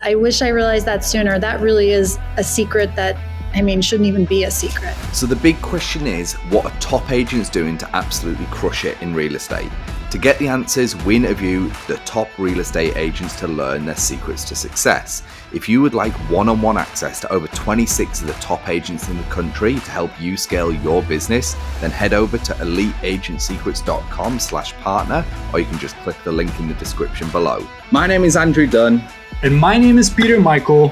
I wish I realized that sooner. That really is a secret that, shouldn't even be a secret. So the big question is, what are top agents doing to absolutely crush it in real estate? To get the answers, we interview the top real estate agents to learn their secrets to success. If you would like one-on-one access to over 26 of the top agents in the country to help you scale your business, then head over to eliteagentsecrets.com/partner, or you can just click the link in the description below. My name is Andrew Dunn. And my name is Peter Michael.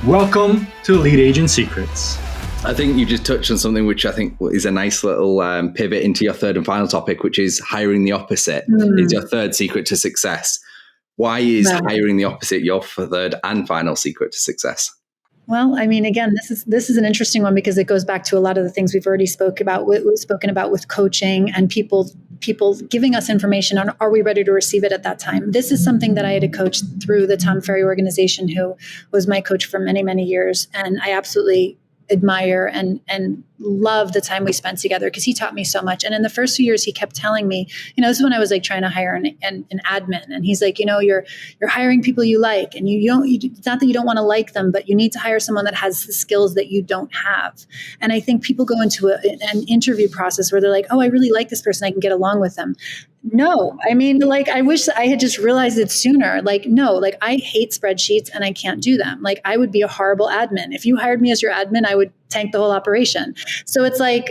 Welcome to Elite Agent Secrets. I think you just touched on something which I think is a nice little pivot into your third and final topic, which is hiring the opposite. Is your third secret to success. Why is hiring the opposite your third and final secret to success? Well, again, this is an interesting one because it goes back to a lot of the things we've already spoken about with coaching and people giving us information on, are we ready to receive it at that time? This is something that I had a coach through the Tom Ferry organization who was my coach for many, many years. And I absolutely admire and love the time we spent together because he taught me so much. And in the first few years, he kept telling me, this is when I was like trying to hire an admin. And he's like, you're hiring people you like, and it's not that you don't want to like them, but you need to hire someone that has the skills that you don't have. And I think people go into an interview process where they're like, oh, I really like this person, I can get along with them. No, I wish I had just realized it sooner. I hate spreadsheets and I can't do them. I would be a horrible admin. If you hired me as your admin, I would tank the whole operation. So it's I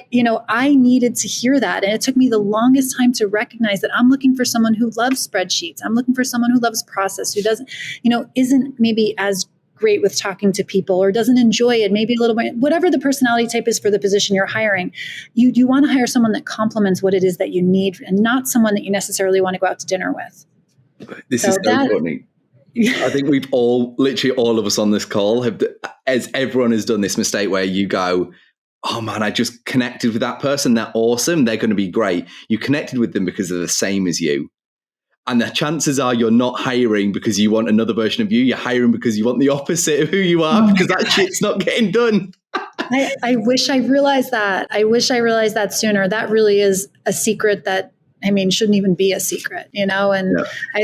needed to hear that. And it took me the longest time to recognize that I'm looking for someone who loves spreadsheets. I'm looking for someone who loves process, who doesn't, isn't maybe as great with talking to people or doesn't enjoy it, maybe a little bit, whatever the personality type is for the position you're hiring. You want to hire someone that complements what it is that you need and not someone that you necessarily want to go out to dinner with. This is so funny. I think we've literally all of us on this call as everyone has done this mistake where you go, oh man, I just connected with that person. They're awesome. They're going to be great. You connected with them because they're the same as you. And the chances are you're not hiring because you want another version of you. You're hiring because you want the opposite of who you are because that shit's not getting done. I wish I realized that. I wish I realized that sooner. That really is a secret that, shouldn't even be a secret, And I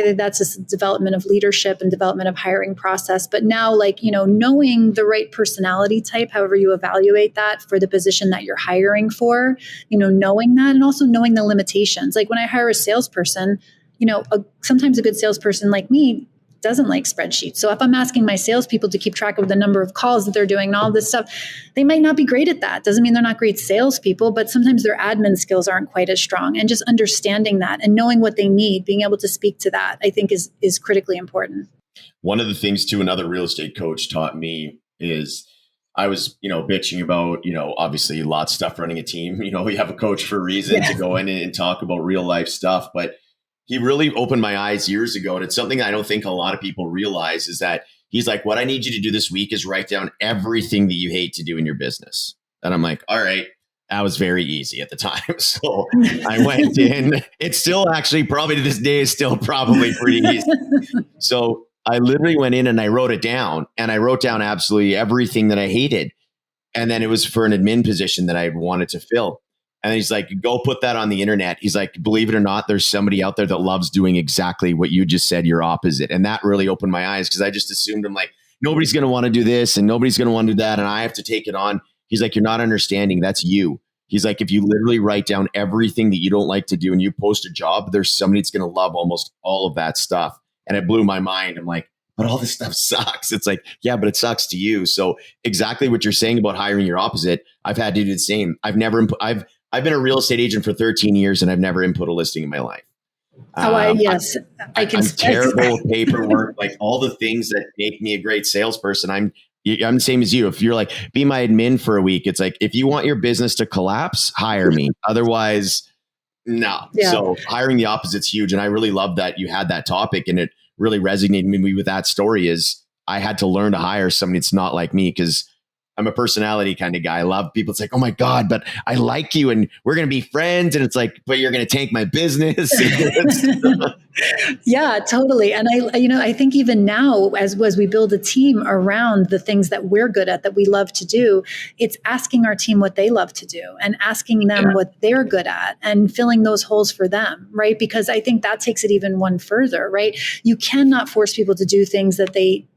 think that's just development of leadership and development of hiring process. But now, knowing the right personality type, however you evaluate that for the position that you're hiring for, knowing that and also knowing the limitations. Like when I hire a salesperson, sometimes a good salesperson like me doesn't like spreadsheets. So if I'm asking my salespeople to keep track of the number of calls that they're doing and all this stuff, they might not be great at that. Doesn't mean they're not great salespeople, but sometimes their admin skills aren't quite as strong. And just understanding that and knowing what they need, being able to speak to that, I think is critically important. One of the things too, another real estate coach taught me is I was, bitching about, obviously lots of stuff running a team. We have a coach for a reason to go in and talk about real life stuff, but he really opened my eyes years ago. And it's something I don't think a lot of people realize is that he's like, what I need you to do this week is write down everything that you hate to do in your business. And I'm like, all right, that was very easy at the time. So I went in. It's still actually probably to this day is still probably pretty easy. So I literally went in and I wrote it down and I wrote down absolutely everything that I hated. And then it was for an admin position that I wanted to fill. And he's like, go put that on the internet. He's like, believe it or not, there's somebody out there that loves doing exactly what you just said, your opposite. And that really opened my eyes because I just assumed I'm like, nobody's going to want to do this and nobody's going to want to do that. And I have to take it on. He's like, you're not understanding. That's you. He's like, if you literally write down everything that you don't like to do and you post a job, there's somebody that's going to love almost all of that stuff. And it blew my mind. I'm like, but all this stuff sucks. It's like, yeah, but it sucks to you. So exactly what you're saying about hiring your opposite, I've had to do the same. I've been a real estate agent for 13 years and I've never input a listing in my life. I can. I'm terrible with paperwork, like all the things that make me a great salesperson. I'm the same as you. If you're like, be my admin for a week, it's like, if you want your business to collapse, hire me. Otherwise, no. Yeah. So hiring the opposite's huge. And I really love that you had that topic and it really resonated with me with that story is I had to learn to hire somebody that's not like me because I'm a personality kind of guy. I love people. It's like, oh my God, but I like you and we're going to be friends. And it's like, but you're going to tank my business. Yeah, totally. And I think even now, as we build a team around the things that we're good at, that we love to do, it's asking our team what they love to do and asking them what they're good at and filling those holes for them, right? Because I think that takes it even one further, right? You cannot force people to do things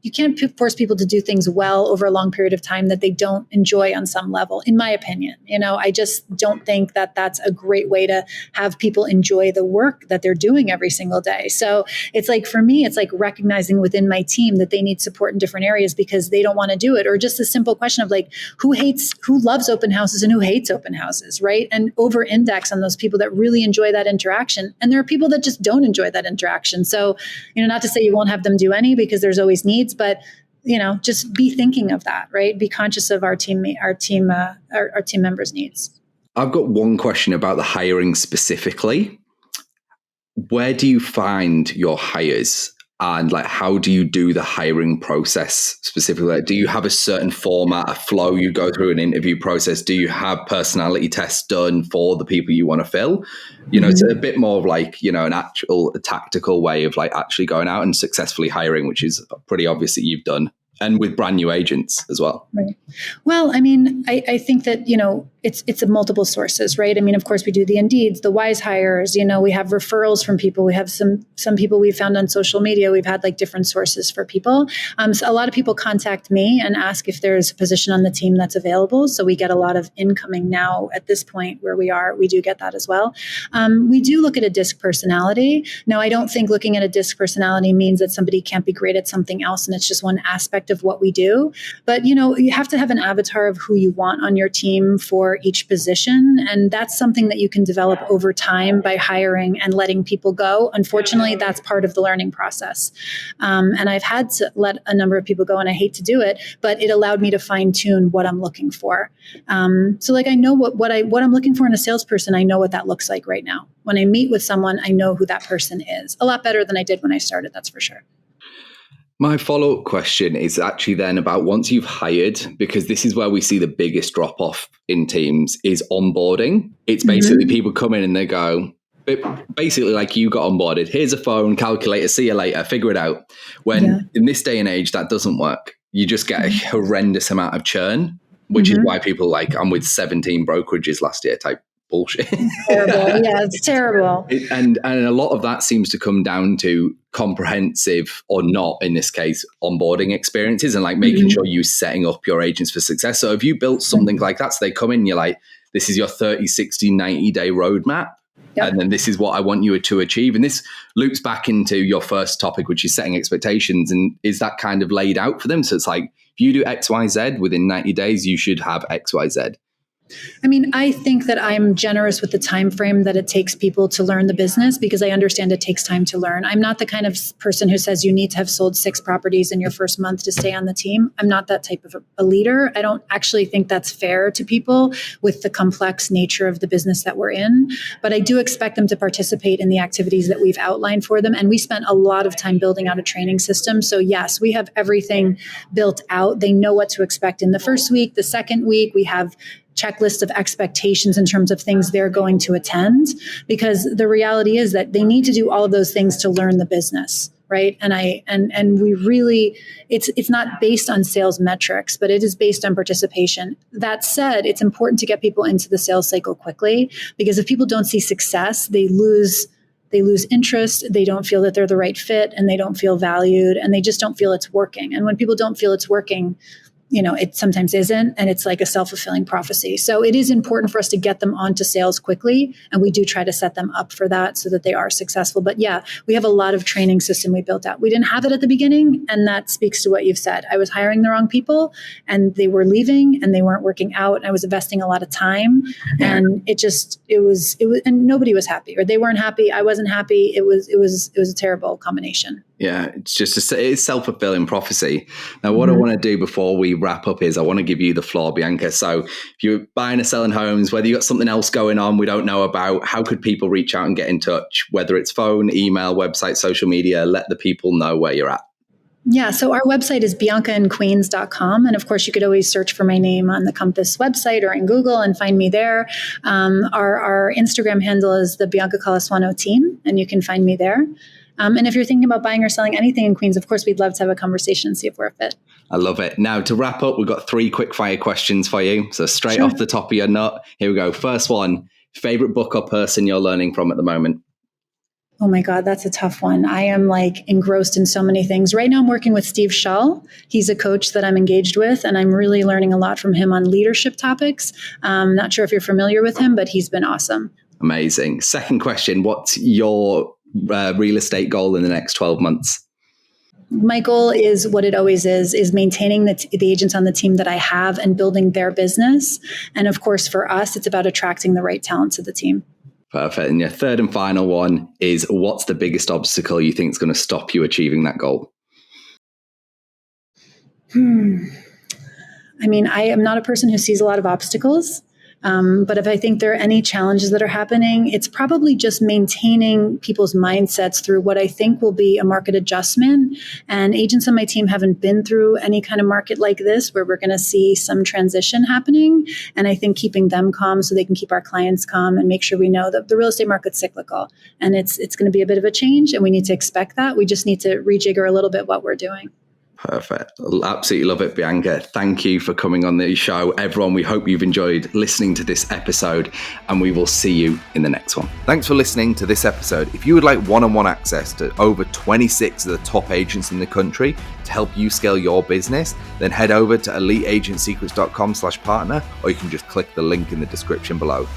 you can't force people to do things well over a long period of time that they don't enjoy on some level, in my opinion. I just don't think that that's a great way to have people enjoy the work that they're doing every single day. So it's like, for me, it's like recognizing within my team that they need support in different areas because they don't want to do it. Or just a simple question of like, who loves open houses and who hates open houses, right? And over index on those people that really enjoy that interaction. And there are people that just don't enjoy that interaction. So, not to say you won't have them do any, because there's always needs, but just be thinking of that, right? Be conscious of our team members' needs. I've got one question about the hiring specifically. Where do you find your hires, and like how do you do the hiring process specifically? Like, do you have a certain format, a flow you go through an interview process? Do you have personality tests done for the people you want to fill? It's a bit more of like, an actual tactical way of like actually going out and successfully hiring, which is pretty obvious that you've done, and with brand new agents as well. Right. Well, I think that, it's a multiple sources, right? Of course we do the Indeeds, the Wise hires, we have referrals from people. We have some people we found on social media. We've had like different sources for people. So a lot of people contact me and ask if there's a position on the team that's available. So we get a lot of incoming now at this point where we are. We do get that as well. We do look at a DISC personality. Now, I don't think looking at a DISC personality means that somebody can't be great at something else and it's just one aspect of what we do. But, you have to have an avatar of who you want on your team for each position. And that's something that you can develop over time by hiring and letting people go. Unfortunately, that's part of the learning process. And I've had to let a number of people go, and I hate to do it, but it allowed me to fine tune what I'm looking for. So like, I know what I'm looking for in a salesperson. I know what that looks like right now. When I meet with someone, I know who that person is a lot better than I did when I started. That's for sure. My follow-up question is actually then about once you've hired, because this is where we see the biggest drop-off in teams, is onboarding. It's basically people come in and they go, basically like you got onboarded, here's a phone, calculator, see you later, figure it out. When in this day and age, that doesn't work. You just get a horrendous amount of churn, which is why people like, I'm with 17 brokerages last year type bullshit. Terrible. Yeah, it's terrible. And a lot of that seems to come down to comprehensive or not, in this case, onboarding experiences and like making sure you're setting up your agents for success. So if you built something like that, so they come in, you're like, this is your 30, 60, 90 day roadmap. Yep. And then this is what I want you to achieve. And this loops back into your first topic, which is setting expectations. And is that kind of laid out for them? So it's like, if you do X, Y, Z within 90 days, you should have X, Y, Z. I think that I'm generous with the time frame that it takes people to learn the business, because I understand it takes time to learn. I'm not the kind of person who says you need to have sold 6 properties in your first month to stay on the team. I'm not that type of a leader. I don't actually think that's fair to people with the complex nature of the business that we're in. But I do expect them to participate in the activities that we've outlined for them. And we spent a lot of time building out a training system. So yes, we have everything built out. They know what to expect in the first week, the second week. We have checklist of expectations in terms of things they're going to attend, because the reality is that they need to do all of those things to learn the business, right? And we really, it's not based on sales metrics, but it is based on participation. That said, it's important to get people into the sales cycle quickly, because if people don't see success, they lose interest, they don't feel that they're the right fit, and they don't feel valued, and they just don't feel it's working. And when people don't feel it's working, it sometimes isn't, and it's like a self-fulfilling prophecy. So it is important for us to get them onto sales quickly, and we do try to set them up for that so that they are successful. But yeah, we have a lot of training system we built out. We didn't have it at the beginning, and that speaks to what you've said. I was hiring the wrong people, and they were leaving, and they weren't working out. I was investing a lot of time, and it was, and nobody was happy, or they weren't happy. I wasn't happy. It was a terrible combination. Yeah, it's just it's self-fulfilling prophecy. Now, what I want to do before we wrap up is I want to give you the floor, Bianca. So if you're buying or selling homes, whether you've got something else going on we don't know about, how could people reach out and get in touch? Whether it's phone, email, website, social media, let the people know where you're at. Yeah, so our website is biancaandqueens.com. And of course, you could always search for my name on the Compass website or in Google and find me there. Our Instagram handle is the Bianca Calasuano team, and you can find me there. And if you're thinking about buying or selling anything in Queens, of course, we'd love to have a conversation and see if we're a fit. I love it. Now, to wrap up, we've got 3 quick fire questions for you. So straight off the top of your nut, here we go. First one, favorite book or person you're learning from at the moment? Oh my God, that's a tough one. I am like engrossed in so many things. Right now I'm working with Steve Shull. He's a coach that I'm engaged with, and I'm really learning a lot from him on leadership topics. Not sure if you're familiar with him, but he's been awesome. Amazing. Second question, what's your real estate goal in the next 12 months? My goal is what it always is maintaining the agents on the team that I have and building their business. And of course, for us, it's about attracting the right talent to the team. Perfect. And your third and final one is, what's the biggest obstacle you think is going to stop you achieving that goal? I mean, I am not a person who sees a lot of obstacles. But if I think there are any challenges that are happening, it's probably just maintaining people's mindsets through what I think will be a market adjustment. And agents on my team haven't been through any kind of market like this where we're going to see some transition happening. And I think keeping them calm so they can keep our clients calm and make sure we know that the real estate market's cyclical and it's going to be a bit of a change, and we need to expect that. We just need to rejigger a little bit what we're doing. Perfect. Absolutely love it, Bianca. Thank you for coming on the show. Everyone, we hope you've enjoyed listening to this episode, and we will see you in the next one. Thanks for listening to this episode. If you would like one-on-one access to over 26 of the top agents in the country to help you scale your business, then head over to eliteagentsecrets.com/partner, or you can just click the link in the description below.